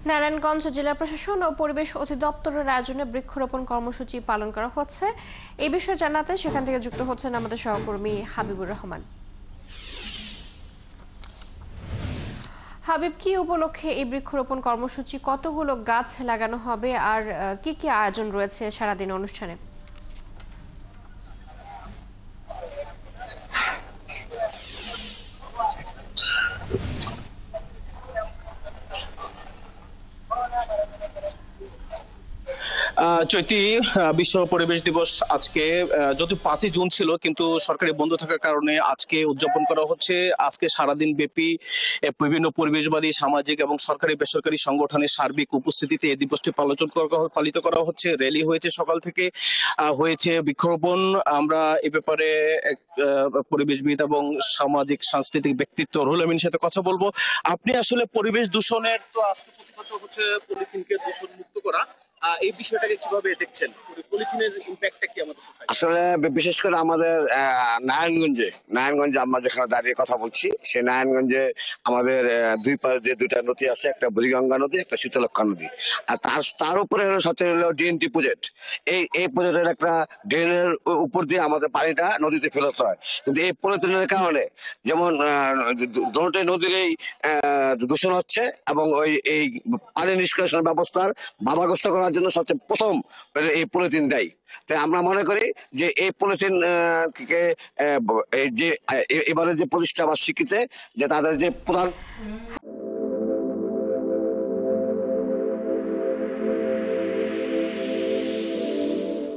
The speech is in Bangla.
নারায়ণগঞ্জ জেলা প্রশাসন ও পরিবেশ অধিদপ্তরের আয়োজনে বৃক্ষরোপণ কর্মসূচি পালন করা হচ্ছে। এই বিষয়ে জানাতে সেখান থেকে যুক্ত হচ্ছেন আমাদের সহকর্মী হাবিবুর রহমান। হাবিব, কি উপলক্ষে এই বৃক্ষরোপণ কর্মসূচি, কতগুলো গাছ লাগানো হবে আর কি কি আয়োজন রয়েছে সারাদিন অনুষ্ঠানে? চৈতি, বিশ্ব পরিবেশ দিবস আজকে যদিও 5ই জুন ছিল, কিন্তু সরকারি বন্ধ থাকার কারণে আজকে উদযাপন করা হচ্ছে। আজকে সারাদিন ব্যাপী বিভিন্ন পরিবেশবাদী, সামাজিক এবং সরকারি বেসরকারি সংগঠনের সার্বিক উপস্থিতিতে এই দিবসটি পালিত করা হচ্ছে। র্যালি হয়েছে সকাল থেকে, হয়েছে বৃক্ষরোপণ। আমরা এ ব্যাপারে এক পরিবেশবিদ এবং সামাজিক সাংস্কৃতিক ব্যক্তিত্ব রুহুল আমিনের সাথে কথা বলবো। আপনি আসলে পরিবেশ দূষণের তো আজকে প্রতিপাদ্য হচ্ছে পলিথিনকে দূষণ মুক্ত করা, এই বিষয়টাকে কিভাবে দেখছেন? পলিথিনের ইম্প্যাক্টটা কি আমাদের সোসাইটি? আসলে বিশেষ করে আমাদের নারায়ণগঞ্জে আমরা যেখানে দাঁড়িয়ে কথা বলছি, সেই নারায়ণগঞ্জে আমাদের দুই পাশ দিয়ে দুইটা নদী আছে, একটা বুড়িগঙ্গা নদী, একটা শীতলক্ষ্যা নদী। আর তার উপরে হলো সবচেয়ে হলো ডিএনটি প্রজেক্ট। এই প্রজেক্টের একটা ড্রেনের উপর দিয়ে আমাদের পানিটা নদীতে ফেরত হয়। কিন্তু এই পলিথিনের কারণে যেমন দুটোই নদীর এই দূষণ হচ্ছে, এবং এই পানি নিষ্কাশন ব্যবস্থার বাধাগ্রস্ত করার জন্য সবচেয়ে প্রথম এই পলিথিন দেয়। তাই আমরা মনে করি যে এই পলিথিন কে এই যে এবারে যে প্রতিষ্ঠা বার্ষিকীতে যে তাদের যে প্রধান